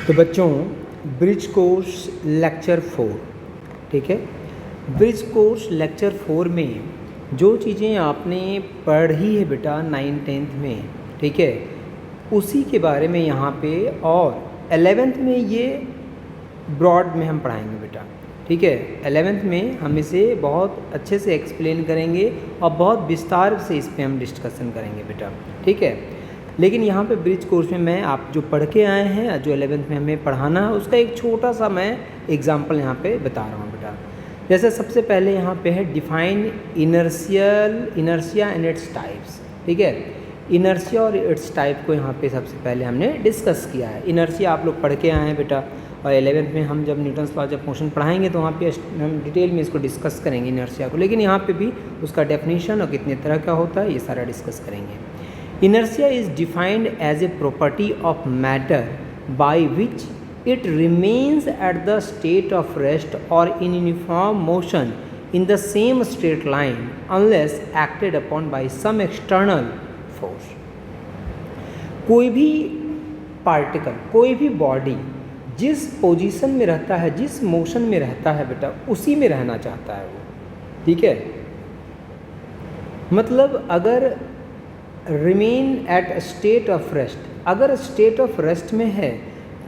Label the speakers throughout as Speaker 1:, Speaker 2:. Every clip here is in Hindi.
Speaker 1: तो बच्चों ब्रिज कोर्स लेक्चर 4, ठीक है। ब्रिज कोर्स लेक्चर 4 में जो चीज़ें आपने पढ़ी है बेटा 9th-10th में, ठीक है, उसी के बारे में यहाँ पे और 11th में ये ब्रॉड में हम पढ़ाएंगे बेटा, ठीक है। 11th में हम इसे बहुत अच्छे से एक्सप्लेन करेंगे और बहुत विस्तार से इस पर हम डिस्कशन करेंगे बेटा, ठीक है। लेकिन यहाँ पे ब्रिज कोर्स में मैं आप जो पढ़ के आए हैं, जो 11th में हमें पढ़ाना है, उसका एक छोटा सा मैं एग्जांपल यहाँ पे बता रहा हूँ बेटा। जैसे सबसे पहले यहाँ पे है define inertia and its types, ठीक है। इनर्शिया और इट्स टाइप को यहाँ पे सबसे पहले हमने डिस्कस किया है। इनर्शिया आप लोग पढ़ के आए हैं बेटा, और 11th में हम जब न्यूटन्स लॉ ऑफ मोशन पढ़ाएंगे तो वहाँ पे हम डिटेल में इसको डिस्कस करेंगे इनर्शिया को, लेकिन यहाँ पे भी उसका डेफिनेशन और कितने तरह का होता है ये सारा डिस्कस करेंगे। Inertia is defined as a property of matter by which it remains at the state of rest or in uniform motion in the same straight line unless acted upon by some external force. कोई भी पार्टिकल, कोई भी बॉडी जिस पोजीशन में रहता है, जिस मोशन में रहता है बेटा, उसी में रहना चाहता है वो, ठीक है। मतलब अगर remain at state of rest, अगर स्टेट ऑफ रेस्ट में है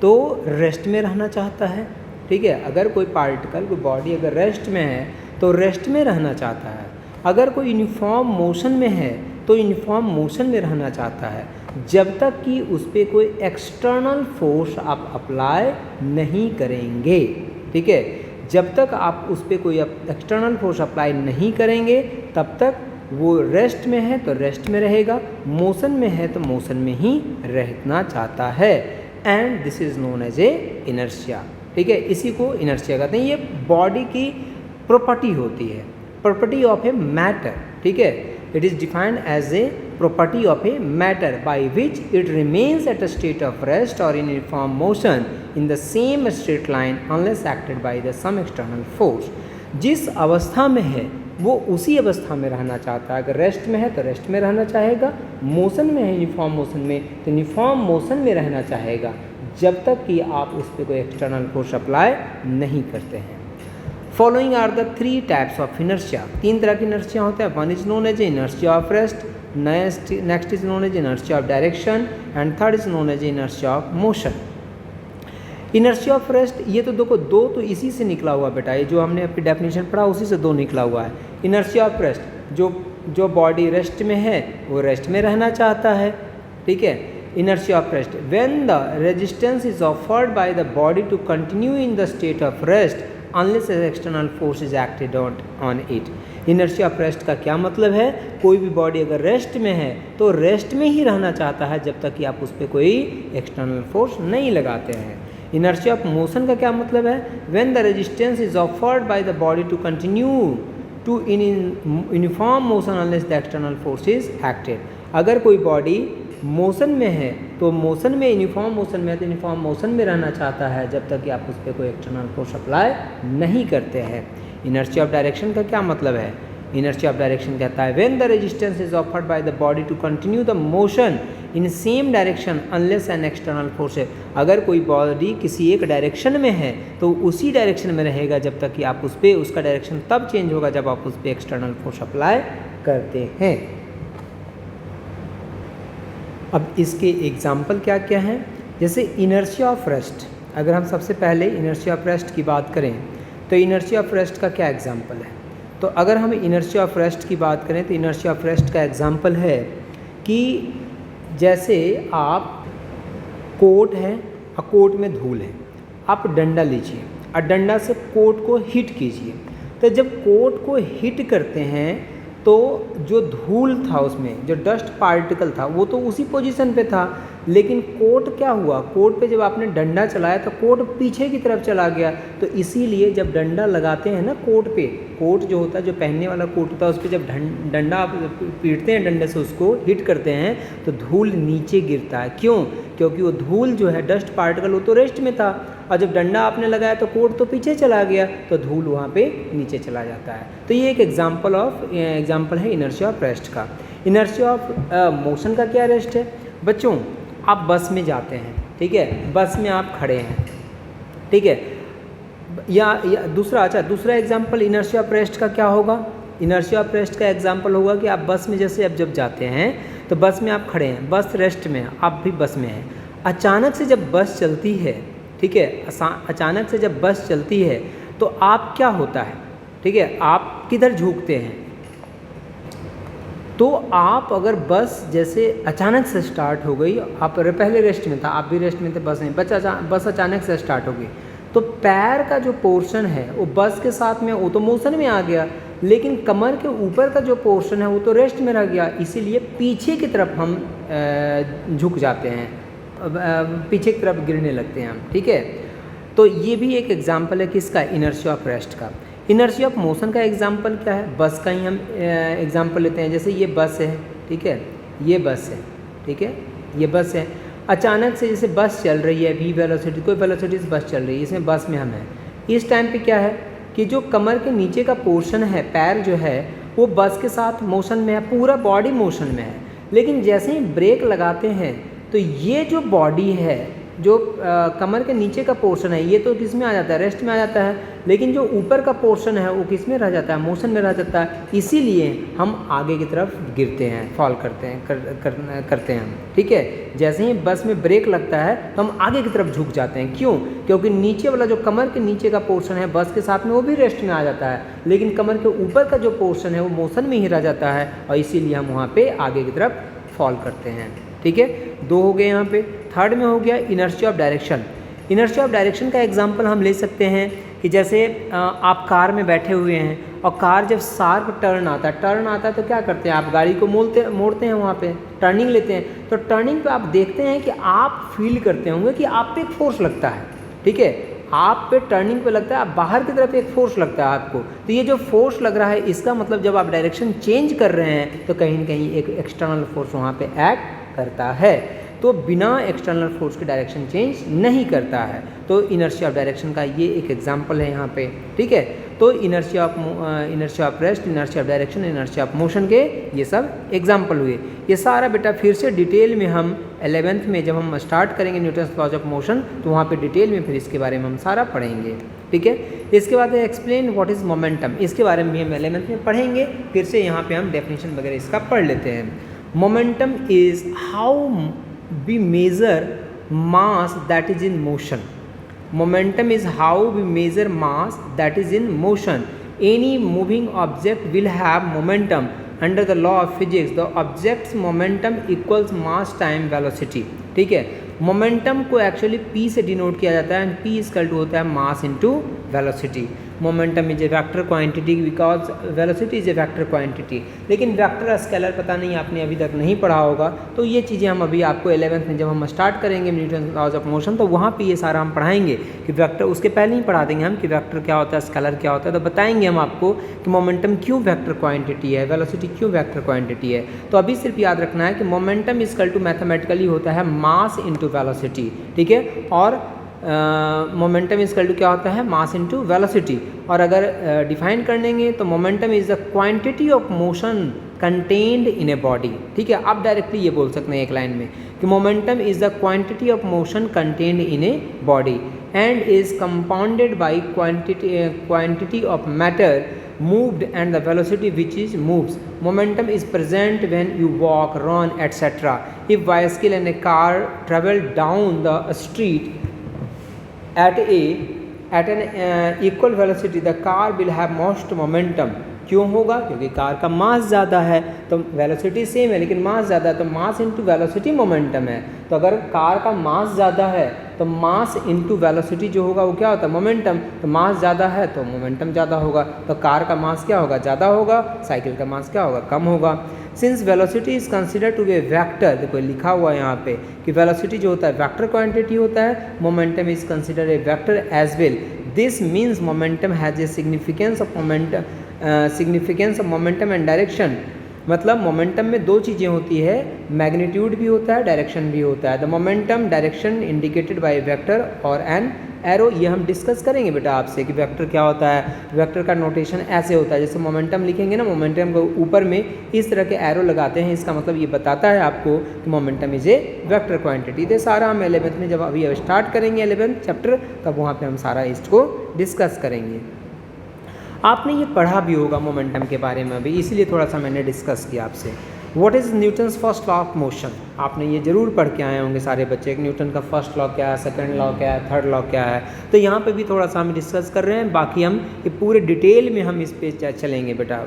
Speaker 1: तो रेस्ट में रहना चाहता है, ठीक है। अगर कोई पार्टिकल, कोई बॉडी अगर रेस्ट में है तो रेस्ट में रहना चाहता है। अगर कोई यूनिफॉर्म मोशन में है तो यूनिफॉर्म मोशन में रहना चाहता है, जब तक कि उस पर कोई एक्सटर्नल फोर्स आप अप्लाई नहीं करेंगे, ठीक है। जब तक आप उस पर कोई एक्सटर्नल फोर्स अप्लाई नहीं करेंगे तब तक वो रेस्ट में है तो रेस्ट में रहेगा, मोशन में है तो मोशन में ही रहना चाहता है। And this is known as a inertia, ठीक है। इसी को इनर्शिया कहते हैं। ये बॉडी की प्रॉपर्टी होती है, प्रॉपर्टी ऑफ ए मैटर, ठीक है। It is defined as a property of a matter by which it remains at a state of rest और in uniform motion in the same straight line unless acted by the some external force. जिस अवस्था में है वो उसी अवस्था में रहना चाहता है। अगर रेस्ट में है तो रेस्ट में रहना चाहेगा, मोशन में है यूनिफॉर्म मोशन में तो यूनिफॉर्म मोशन में रहना चाहेगा, जब तक कि आप उस पर कोई एक्सटर्नल फोर्स अप्लाई नहीं करते हैं। Following are the 3 types of inertia. 3 तरह की इनर्शिया होते हैं। One is known as inertia of rest, next is known as inertia of direction and third is known as inertia of motion. Inertia of rest, ये तो देखो 2 तो इसी से निकला हुआ बेटा, ये जो हमने अपनी डेफिनेशन पढ़ा उसी से 2 निकला हुआ है। इनर्शिया ऑफ रेस्ट, जो बॉडी रेस्ट में है वो रेस्ट में रहना चाहता है, ठीक है। Inertia of rest, when the resistance is offered by the body to continue in the state of rest unless external force is acted on it. Inertia of rest का क्या मतलब है? कोई भी बॉडी अगर रेस्ट में है तो रेस्ट में ही रहना चाहता है जब तक कि आप उस पर कोई एक्सटर्नल फोर्स नहीं लगाते हैं। इनर्शिया ऑफ मोशन का क्या मतलब है? When the resistance is offered by the body to continue to in uniform motion unless the external force is acted. अगर कोई बॉडी मोशन में है तो मोशन में, यूनिफॉर्म मोशन में है तो यूनिफॉर्म मोशन में रहना चाहता है जब तक कि आप उस पर कोई एक्सटर्नल फोर्स अप्लाई नहीं करते हैं। इनर्शिया ऑफ डायरेक्शन का क्या मतलब है? इनर्शिया ऑफ डायरेक्शन कहता है when the resistance is offered by the body to continue the motion in same direction unless an external force है। अगर कोई बॉडी किसी एक डायरेक्शन में है तो उसी डायरेक्शन में रहेगा जब तक कि आप उस पर, उसका डायरेक्शन तब चेंज होगा जब आप उस पर एक्सटर्नल फोर्स अप्लाई करते हैं। अब इसके एग्जाम्पल क्या क्या हैं? जैसे इनर्शिया ऑफ रेस्ट, अगर हम सबसे पहले इनर्शिया ऑफ रेस्ट की बात करें तो इनर्शिया ऑफ रेस्ट का क्या एग्जाम्पल है? तो अगर हम इनर्शिया ऑफ रेस्ट की बात करें तो इनर्शिया ऑफ रेस्ट का एग्जाम्पल है कि जैसे आप कोट है और कोट में धूल है, आप डंडा लीजिए और डंडा से कोट को हिट कीजिए। तो जब कोट को हिट करते हैं तो जो धूल था उसमें, जो डस्ट पार्टिकल था वो तो उसी पोजीशन पे था, लेकिन कोट क्या हुआ? कोट पे जब आपने डंडा चलाया तो कोट पीछे की तरफ चला गया। तो इसीलिए जब डंडा लगाते हैं ना कोट पे, कोट जो होता है, जो पहनने वाला कोट होता है, उस पर जब डंडा आप पीटते हैं, डंडे से उसको हिट करते हैं तो धूल नीचे गिरता है। क्यों? क्योंकि वो धूल जो है, डस्ट पार्टिकल, वो तो रेस्ट में था और जब डंडा आपने लगाया तो कोट तो पीछे चला गया तो धूल वहाँ पे नीचे चला जाता है। तो ये एक एग्जाम्पल है इनर्शिया ऑफ रेस्ट का। इनर्शिया ऑफ मोशन का क्या रेस्ट है? बच्चों आप बस में जाते हैं, ठीक है, बस में आप खड़े हैं, ठीक है, या दूसरा एग्जाम्पल इनर्शिया ऑफ रेस्ट का क्या होगा। इनर्शिया ऑफ रेस्ट का एग्जाम्पल होगा कि आप बस में जैसे अब जब जाते हैं तो बस में आप खड़े हैं, बस रेस्ट में, आप भी बस में हैं, अचानक से जब बस चलती है, ठीक है, अचानक से जब बस चलती है तो आप क्या होता है, ठीक है, आप किधर झुकते हैं। तो आप अगर बस जैसे अचानक से स्टार्ट हो गई, आप पहले रेस्ट में था, आप भी रेस्ट में थे, बस में बस अचानक से स्टार्ट हो गई, तो पैर का जो पोर्शन है वो बस के साथ में वो तो मोशन में आ गया, लेकिन कमर के ऊपर का जो पोर्शन है वो तो रेस्ट में रह गया, इसीलिए पीछे की तरफ हम झुक जाते हैं, पीछे की तरफ गिरने लगते हैं हम, ठीक है। तो ये भी एक एग्जाम्पल है किसका, इनर्शिया ऑफ रेस्ट का। इनर्शिया ऑफ मोशन का एग्जाम्पल क्या है, बस का ही हम एग्जाम्पल लेते हैं। जैसे ये बस है, ठीक है, ये बस है, ठीक है, ये बस है, अचानक से जैसे बस चल रही है, वी वेलोसिटी, कोई वेलोसिटी से बस चल रही है, इसमें बस में हम हैं, इस टाइम पे क्या है कि जो कमर के नीचे का पोर्शन है, पैर जो है वो बस के साथ मोशन में है, पूरा बॉडी मोशन में है, लेकिन जैसे ही ब्रेक लगाते हैं तो ये जो बॉडी है, जो कमर के नीचे का पोर्शन है, ये तो किस में आ जाता है, रेस्ट में आ जाता है, लेकिन जो ऊपर का पोर्शन है वो किस में रह जाता है, मोशन में रह जाता है, इसीलिए हम आगे की तरफ गिरते हैं, फॉल करते हैं, करते हैं हम, ठीक है। जैसे ही बस में ब्रेक लगता है तो हम आगे की तरफ झुक जाते हैं, क्यों, क्योंकि नीचे वाला जो कमर के नीचे का पोर्शन है बस के साथ में वो भी रेस्ट में आ जाता है, लेकिन कमर के ऊपर का जो पोर्शन है वो मोशन में ही रह जाता है, और इसीलिए हम वहाँ पे आगे की तरफ फॉल करते हैं, ठीक है। 2 हो गए यहाँ पे। थर्ड में हो गया inertia of direction. Inertia of direction का एग्जांपल हम ले सकते हैं कि जैसे आप कार में बैठे हुए हैं और कार जब शार्प टर्न आता है तो क्या करते हैं, आप गाड़ी को मोड़ते हैं, वहाँ पे टर्निंग लेते हैं, तो टर्निंग पे आप देखते हैं कि आप फील करते होंगे कि आप पे एक फोर्स लगता है, ठीक है, आप पे टर्निंग पे लगता है, आप बाहर की तरफ एक फोर्स लगता है आपको, तो ये जो फोर्स लग रहा है इसका मतलब जब आप डायरेक्शन चेंज कर रहे हैं तो कहीं ना कहीं एक एक्सटर्नल फोर्स वहाँ पे एक्ट करता है, तो बिना एक्सटर्नल फोर्स के डायरेक्शन चेंज नहीं करता है। तो इनर्शिया ऑफ डायरेक्शन का ये एक एग्जांपल है यहाँ पे, ठीक है। तो inertia of rest, inertia of direction, inertia of motion के ये सब एग्जांपल हुए। ये सारा बेटा फिर से डिटेल में हम 11th में जब हम स्टार्ट करेंगे न्यूटन्स लॉज ऑफ मोशन, तो वहाँ पे डिटेल में फिर इसके बारे में हम सारा पढ़ेंगे, ठीक है। इसके बाद एक्सप्लेन व्हाट इज़ मोमेंटम, इसके बारे में भी हम 11th में पढ़ेंगे। फिर से यहाँ पे हम डेफिनेशन वगैरह इसका पढ़ लेते हैं। Momentum is how we measure mass that is in motion. Momentum is how we measure mass that is in motion. Any moving object will have momentum. Under the law of physics, the object's momentum equals mass time velocity. ठीक है, मोमेंटम को एक्चुअली p से डिनोट किया जाता है, p इक्वल टू होता है mass into velocity. Momentum is a vector quantity because velocity is a vector quantity, लेकिन वेक्टर स्केलर पता नहीं आपने अभी तक नहीं पढ़ा होगा, तो ये चीज़ें हम अभी आपको 11th में जब हम स्टार्ट करेंगे न्यूटन लॉज ऑफ मोशन, तो वहाँ पे ये सारा हम पढ़ाएंगे कि वेक्टर, उसके पहले ही पढ़ा देंगे हम कि वेक्टर क्या होता है, स्केलर क्या होता है, तो बताएंगे हम आपको कि मोमेंटम क्यों वेक्टर क्वांटिटी है, वेलोसिटी क्यों वेक्टर क्वांटिटी है। तो अभी सिर्फ याद रखना है कि मोमेंटम इक्वल टू मैथमेटिकली होता है मास इंटू वेलोसिटी, ठीक है, और मोमेंटम इक्वल टू क्या होता है, मास इनटू वेलोसिटी। और अगर डिफाइन कर लेंगे तो momentum is the quantity of motion contained in a body, ठीक है। आप डायरेक्टली ये बोल सकते हैं एक लाइन में कि momentum is the quantity of motion contained in a body and is compounded by quantity of matter moved and the velocity which is moves. Momentum is present when you walk, run, etc. If bicycle and a car travel down the street at an equal velocity, the car will have most momentum. क्यों होगा, क्योंकि कार का मास ज़्यादा है, तो वेलोसिटी सेम है लेकिन मास ज़्यादा है, तो मास इंटू वेलोसिटी मोमेंटम है। तो अगर कार का मास ज़्यादा है तो मास इंटू वेलोसिटी जो होगा वो क्या होता है, मोमेंटम। तो मास ज़्यादा है तो मोमेंटम ज़्यादा होगा, तो कार का मास क्या होगा, ज़्यादा होगा, साइकिल का मास क्या होगा, कम होगा। Since velocity is consider to be a vector, देखो लिखा हुआ है यहाँ पे कि वेलोसिटी जो होता है वैक्टर क्वांटिटी होता है, momentum is consider a vector as well. This means momentum has a significance of momentum and direction. मतलब मोमेंटम में दो चीज़ें होती है, मैग्नीट्यूड भी होता है, डायरेक्शन भी होता है। The momentum direction indicated by vector और एन एरो, ये हम डिस्कस करेंगे बेटा आपसे कि वेक्टर क्या होता है। वेक्टर का नोटेशन ऐसे होता है, जैसे मोमेंटम लिखेंगे ना, मोमेंटम को ऊपर में इस तरह के एरो लगाते हैं, इसका मतलब ये बताता है आपको कि momentum is a vector quantity. तो सारा हम 11th में जब अभी स्टार्ट करेंगे 11th चैप्टर, तब वहाँ पे हम सारा इसको डिस्कस करेंगे। आपने ये पढ़ा भी होगा मोमेंटम के बारे में अभी, इसीलिए थोड़ा सा मैंने डिस्कस किया आपसे। What is Newton's first law of motion, आपने ये जरूर पढ़ के आए होंगे सारे बच्चे, न्यूटन का फर्स्ट लॉ क्या है, सेकंड लॉ क्या है, थर्ड लॉ क्या है। तो यहाँ पे भी थोड़ा सा हम डिस्कस कर रहे हैं, बाकी हम ये पूरे डिटेल में हम इस पे चलेंगे बेटा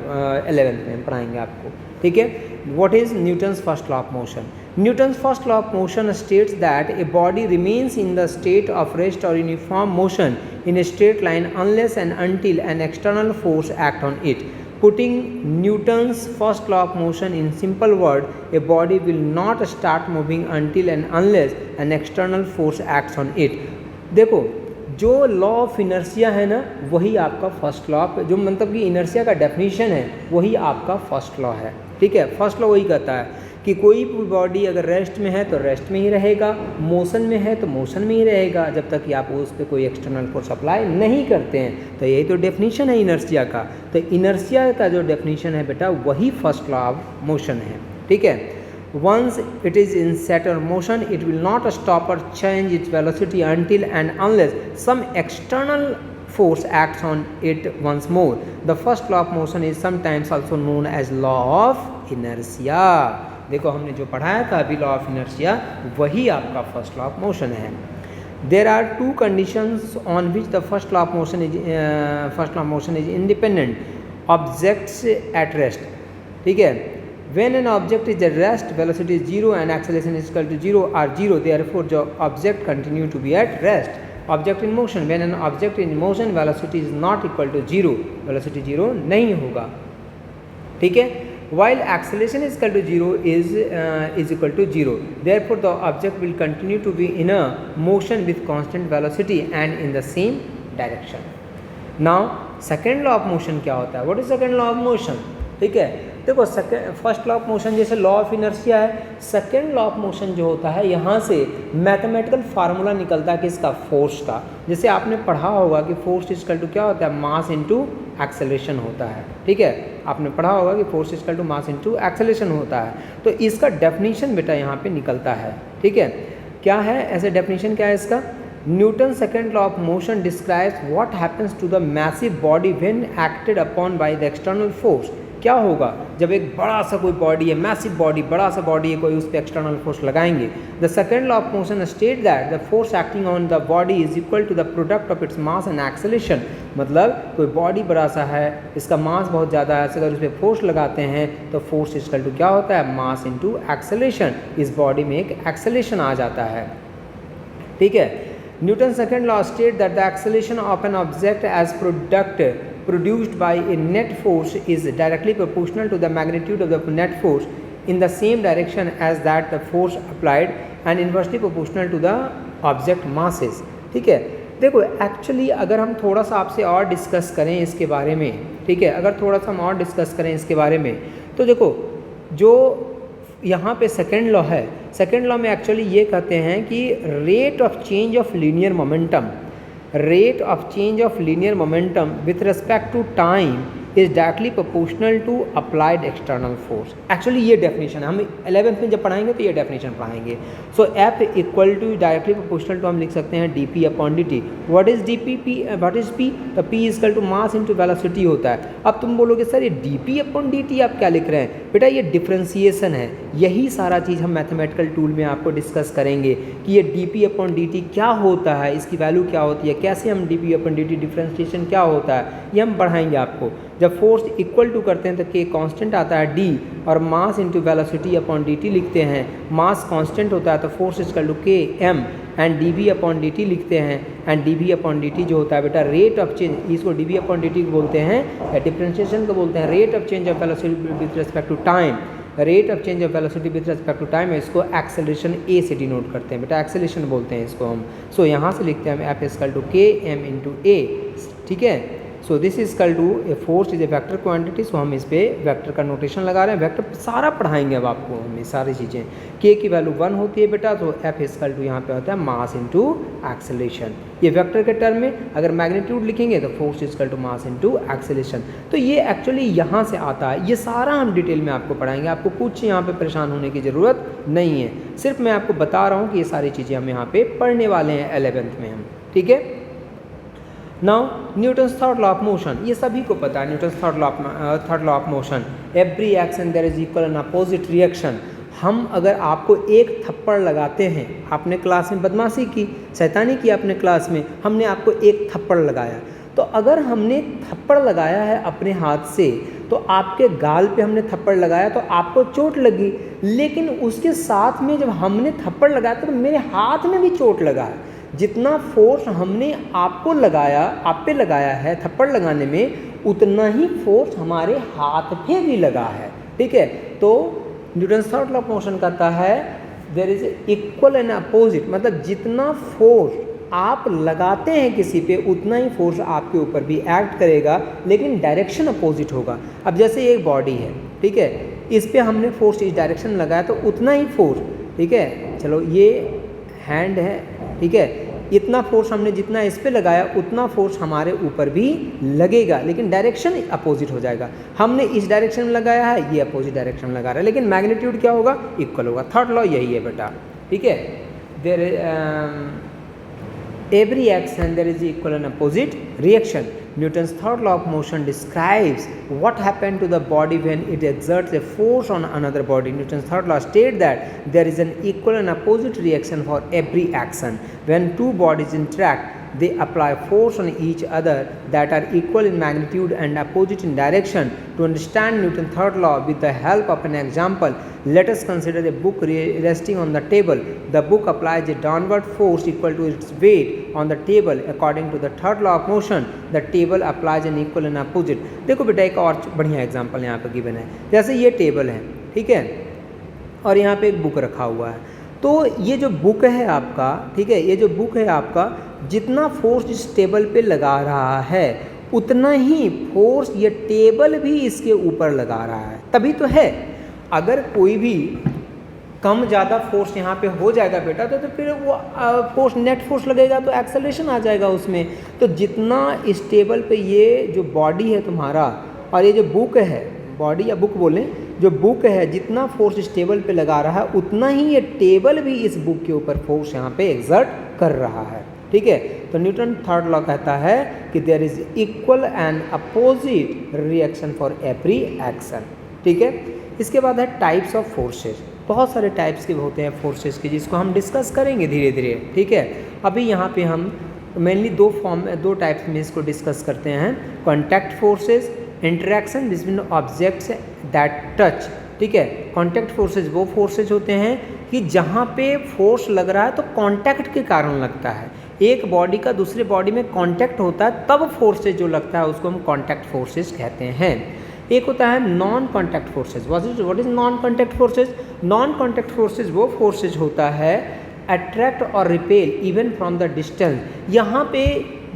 Speaker 1: 11th में हम पढ़ाएंगे आपको, ठीक है। What is Newton's first law of motion, Newton's first law of motion states that a body remains in the state of rest or uniform motion in a straight line unless and until an external force acts on it. Putting Newton's first law of motion in simple word, a body will not start moving until and unless an external force acts on it. देखो, जो लॉ ऑफ इनर्शिया है ना, वही आपका फर्स्ट लॉ, जो मतलब कि इनर्शिया का डेफिनेशन है वही आपका फर्स्ट लॉ है, ठीक है। फर्स्ट लॉ वही कहता है कि कोई भी बॉडी अगर रेस्ट में है तो रेस्ट में ही रहेगा, मोशन में है तो मोशन में ही रहेगा, जब तक कि आप उस पर कोई एक्सटर्नल फोर्स अप्लाई नहीं करते हैं। तो यही तो डेफिनेशन है इनर्शिया का। तो इनर्शिया का जो डेफिनेशन है बेटा, वही फर्स्ट लॉ ऑफ मोशन है, ठीक है। Once it is in set or motion, it will not stop or change its velocity until and unless some external force acts on it once more. The first law of motion is sometimes also known as law of inertia. देखो, हमने जो पढ़ाया था अभी लॉ ऑफ इनर्शिया, वही आपका फर्स्ट लॉ ऑफ मोशन है। There are two conditions on which the first law of motion is independent. Objects at rest, ठीक है। When an object is at rest, velocity is 0 and acceleration is equal to 0 are 0. Therefore, the object continue to be at rest. Object in motion, when an object in motion, velocity is not equal to 0. Velocity 0 नहीं होगा, ठीक है। While acceleration is equal to 0 is equal to 0. Therefore, the object will continue to be in a motion with constant velocity and in the same direction. Now, second law of motion क्या होता है? What is second law of motion? ठीक है, देखो फर्स्ट लॉ ऑफ मोशन जैसे लॉ ऑफ इनर्शिया है, सेकेंड लॉ ऑफ मोशन जो होता है, यहाँ से मैथमेटिकल फार्मूला निकलता है किसका, फोर्स का। जैसे आपने पढ़ा होगा कि फोर्स इक्वल टू क्या होता है, मास इनटू एक्सेलरेशन होता है, ठीक है। आपने पढ़ा होगा कि force equal to mass into acceleration होता है। तो इसका डेफिनेशन बेटा यहाँ पे निकलता है, ठीक है। क्या है ऐसे डेफिनेशन, क्या है इसका? Newton second law of motion describes what happens to the massive body when acted upon by the external force. क्या होगा जब एक बड़ा सा कोई बॉडी है, मैसिव बॉडी, बड़ा सा बॉडी है, कोई उस पर एक्सटर्नल फोर्स लगाएंगे। The second law of motion state that the force acting on the body is equal to the product of its mass and acceleration. मतलब कोई बॉडी बड़ा सा है, इसका मास बहुत ज़्यादा है, अगर उस पर फोर्स लगाते हैं तो फोर्स इक्वल टू क्या होता है, मास इंटू एक्सेलरेशन। इस बॉडी में एक एक्सेलरेशन आ जाता है, ठीक है। Newton second law state that the acceleration of an object as product produced by a net force is directly proportional to the magnitude of the net force in the same direction as that the force applied and inversely proportional to the object masses, ठीक है। देखो, एक्चुअली अगर हम थोड़ा सा आपसे और डिस्कस करें इसके बारे में, ठीक है, अगर थोड़ा सा हम और डिस्कस करें इसके बारे में, तो देखो जो यहाँ पे सेकेंड लॉ है, सेकेंड लॉ में एक्चुअली ये कहते हैं कि rate of change of linear momentum, rate of change of linear momentum with respect to time is directly proportional to applied external force. Actually ये definition है, हम 11th में जब पढ़ाएंगे तो ये definition पढ़ाएंगे। So F equal to directly proportional to हम लिख सकते हैं dp upon dt. What is dp? What is p? तो p is equal to mass into velocity होता है। अब तुम बोलोगे सर ये dp upon dt आप क्या लिख रहे हैं? बेटा ये डिफ्रेंसिएशन है, यही सारा चीज़ हम मैथमेटिकल टूल में आपको डिस्कस करेंगे कि ये dp upon dt क्या होता है, इसकी वैल्यू क्या होती है, कैसे हम dp upon dt डिफ्रेंसिएशन क्या होता है, ये हम पढ़ाएंगे आपको। जब फोर्स इक्वल टू करते हैं तो k कांस्टेंट आता है d, और mass into velocity upon dt लिखते हैं। मास कांस्टेंट होता है तो force equal to k m and dv upon dt लिखते हैं। एंड dv अपॉन dt जो होता है बेटा रेट ऑफ चेंज, इसको dv अपॉन dt बोलते हैं या डिफ्रेंशिएशन को बोलते हैं rate of change of velocity with respect to time. Rate of change of velocity with respect to time है, इसको एक्सेलरेशन a से डिनोट करते हैं बेटा, एक्सेलरेशन बोलते हैं इसको हम। सो यहाँ से लिखते हैं हम f equal to k m into a, ठीक है। So this is equal to a force is a vector quantity. So हम इस पे वेक्टर का नोटेशन लगा रहे हैं, वेक्टर सारा पढ़ाएंगे अब आपको हम ये सारी चीज़ें। के की वैल्यू 1 होती है बेटा, तो एफ इज इक्वल टू यहाँ पे होता है मास इनटू एक्सेलरेशन। ये वेक्टर के टर्म में अगर मैग्नीट्यूड लिखेंगे तो force is equal to mass into acceleration. तो ये एक्चुअली यहाँ से आता है, ये सारा हम डिटेल में आपको पढ़ाएंगे, आपको कुछ यहाँ पे परेशान होने की ज़रूरत नहीं है। सिर्फ मैं आपको बता रहा हूँ कि ये सारी चीज़ें हम यहाँ पे पढ़ने वाले हैं 11th में हम, ठीक है। Now Newton's third law of motion, ये सभी को पता है Newton's third law of motion. Every action there is equal and opposite reaction. हम अगर आपको एक थप्पड़ लगाते हैं, आपने क्लास में बदमाशी की, शैतानी की अपने क्लास में, हमने आपको एक थप्पड़ लगाया, तो अगर हमने थप्पड़ लगाया है अपने हाथ से, तो आपके गाल पे हमने थप्पड़ लगाया तो आपको चोट लगी, लेकिन उसके साथ में जब हमने थप्पड़ लगाया तो मेरे हाथ में भी चोट लगा है। जितना फोर्स हमने आपको लगाया, आप पे लगाया है थप्पड़ लगाने में, उतना ही फोर्स हमारे हाथ पे भी लगा है, ठीक है। तो Newton's third law of motion कहता है there is equal and opposite, मतलब जितना फोर्स आप लगाते हैं किसी पे उतना ही फोर्स आपके ऊपर भी एक्ट करेगा, लेकिन डायरेक्शन अपोजिट होगा। अब जैसे एक बॉडी है, ठीक है, इस पे हमने फोर्स इस डायरेक्शन में लगाया तो उतना ही फोर्स, ठीक है, चलो ये हैंड है, ठीक है, इतना फोर्स हमने जितना इस पे लगाया उतना फोर्स हमारे ऊपर भी लगेगा, लेकिन डायरेक्शन अपोजिट हो जाएगा। हमने इस डायरेक्शन में लगाया है, ये अपोजिट डायरेक्शन में लगा रहा है, लेकिन मैग्नीट्यूड क्या होगा, इक्वल होगा। थर्ड लॉ यही है बेटा, ठीक है। There every action there is equal and opposite reaction. Newton's third law of motion describes what happened to the body when it exerts a force on another body. Newton's third law states that there is an equal and opposite reaction for every action. When two bodies interact, they apply force on each other that are equal in magnitude and opposite in direction. To understand Newton's third law with the help of an example, let us consider a book resting on the table. The book applies a downward force equal to its weight on the table. According to the third law of motion, the table applies an equal and opposite. देखो बेटा एक और बढ़िया एग्जाम्पल यहाँ पर गिवन है। जैसे ये टेबल है, ठीक है, और यहाँ पे एक बुक रखा हुआ है। तो ये जो बुक है आपका, ठीक है, ये जो बुक है आपका, जितना फोर्स इस टेबल पे लगा रहा है उतना ही फोर्स ये टेबल भी इसके ऊपर लगा रहा है, तभी तो है। अगर कोई भी कम ज़्यादा फोर्स यहाँ पे हो जाएगा बेटा तो फिर वो फोर्स नेट फोर्स लगेगा तो एक्सेलरेशन आ जाएगा उसमें। तो जितना इस टेबल पे ये जो बॉडी है तुम्हारा और ये जो बुक है, बॉडी या बुक बोलें, जो बुक है जितना फोर्स इस टेबल पे लगा रहा है उतना ही ये टेबल भी इस बुक के ऊपर फोर्स यहाँ पे एक्सर्ट कर रहा है, ठीक है। तो न्यूटन थर्ड लॉ कहता है कि there is equal and opposite reaction for every action, ठीक है। इसके बाद है टाइप्स ऑफ फोर्सेस। बहुत सारे टाइप्स के होते हैं फोर्सेस के, जिसको हम डिस्कस करेंगे धीरे धीरे, ठीक है। अभी यहाँ पे हम मेनली दो टाइप्स में इसको डिस्कस करते हैं। Contact forces, interaction between objects that touch, ठीक है। कॉन्टैक्ट फोर्सेज वो फोर्सेज होते हैं कि जहाँ पे फोर्स लग रहा है तो कॉन्टैक्ट के कारण लगता है। एक बॉडी का दूसरे बॉडी में कॉन्टैक्ट होता है तब फोर्सेज जो लगता है उसको हम कॉन्टैक्ट फोर्सेज कहते हैं। एक होता है non contact forces. What is non contact forces? Non contact forces वो फोर्सेज होता है अट्रैक्ट और repel even from the distance. यहाँ पे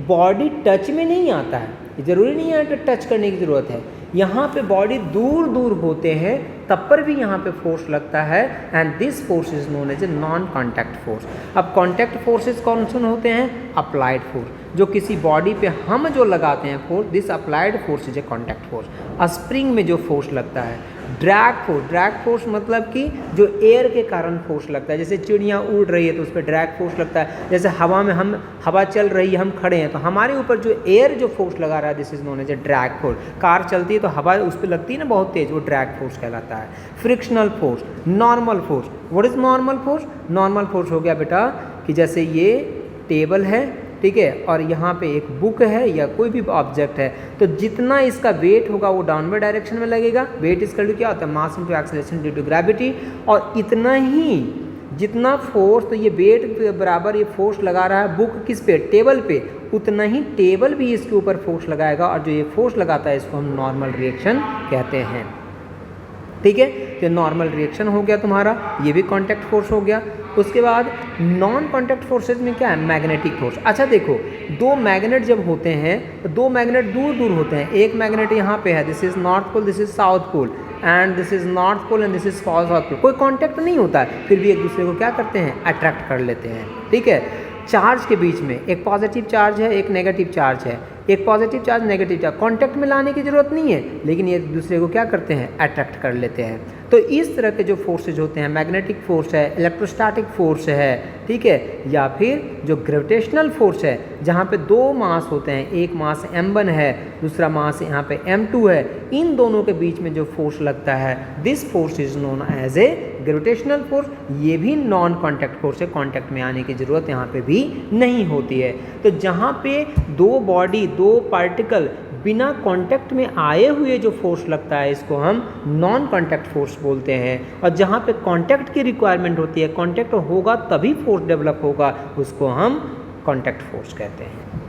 Speaker 1: बॉडी टच में नहीं आता है, ज़रूरी नहीं है कि टच करने की ज़रूरत है। यहाँ पे बॉडी दूर दूर होते हैं तब पर भी यहाँ पे फोर्स लगता है, and this force is known as a non contact force. अब कॉन्टैक्ट फोर्सेस कौन से होते हैं? अप्लाइड फोर्स, जो किसी बॉडी पे हम जो लगाते हैं force, this applied force is A contact force. Spring में जो फोर्स लगता है, ड्रैग फोर्स मतलब कि जो एयर के कारण फोर्स लगता है। जैसे चिड़िया उड़ रही है तो उस पर ड्रैग फोर्स लगता है। जैसे हवा में हवा चल रही है, हम खड़े हैं तो हमारे ऊपर जो एयर जो फोर्स लगा रहा है, this is known as a drag force. Car चलती है तो हवा उस पर लगती है ना बहुत तेज, वो ड्रैग फोर्स कहलाता है। Frictional force, normal force. What is normal force? Normal force हो गया बेटा कि जैसे ये टेबल है, ठीक है, और यहाँ पे एक बुक है या कोई भी ऑब्जेक्ट है, तो जितना इसका वेट होगा वो डाउनवर्ड डायरेक्शन में लगेगा। वेट इसका क्या होता है? Mass into acceleration due to gravity. और इतना ही जितना फोर्स, तो ये वेट के बराबर ये फोर्स लगा रहा है बुक किस पे? टेबल पे, उतना ही टेबल भी इसके ऊपर फोर्स लगाएगा, और जो ये फोर्स लगाता है इसको हम नॉर्मल रिएक्शन कहते हैं, ठीक है। तो नॉर्मल रिएक्शन हो गया तुम्हारा, ये भी कॉन्टैक्ट फोर्स हो गया। उसके बाद नॉन कॉन्टैक्ट फोर्सेज में क्या है, मैग्नेटिक फोर्स। अच्छा देखो, दो मैग्नेट जब होते हैं तो दो मैग्नेट दूर दूर होते हैं। एक मैग्नेट यहाँ पे है, this is north pole, this is south pole, and this is north pole and this is south pole. कोई कॉन्टैक्ट नहीं होता है, फिर भी एक दूसरे को क्या करते हैं, अट्रैक्ट कर लेते हैं। ठीक है, चार्ज के बीच में एक पॉजिटिव चार्ज है, एक नेगेटिव चार्ज है, एक positive charge negative charge, contact में लाने की जरूरत नहीं है, लेकिन ये एक दूसरे को क्या करते हैं, अट्रैक्ट कर लेते हैं। तो इस तरह के जो फोर्सेज होते हैं, मैग्नेटिक फोर्स है, इलेक्ट्रोस्टैटिक फोर्स है, ठीक है, या फिर जो ग्रेविटेशनल फोर्स है, जहाँ पे दो मास होते हैं, एक मास m1 है, दूसरा मास यहाँ पे m2 है, इन दोनों के बीच में जो फोर्स लगता है, this force is known as a gravitational force. ये भी नॉन कॉन्टैक्ट फोर्स है, कॉन्टैक्ट में आने की जरूरत यहाँ पे भी नहीं होती है। तो जहाँ पे दो बॉडी, दो पार्टिकल बिना कांटेक्ट में आए हुए जो फोर्स लगता है, इसको हम नॉन कांटेक्ट फोर्स बोलते हैं। और जहाँ पे कांटेक्ट की रिक्वायरमेंट होती है, कांटेक्ट होगा तभी फोर्स डेवलप होगा, उसको हम कांटेक्ट फोर्स कहते हैं।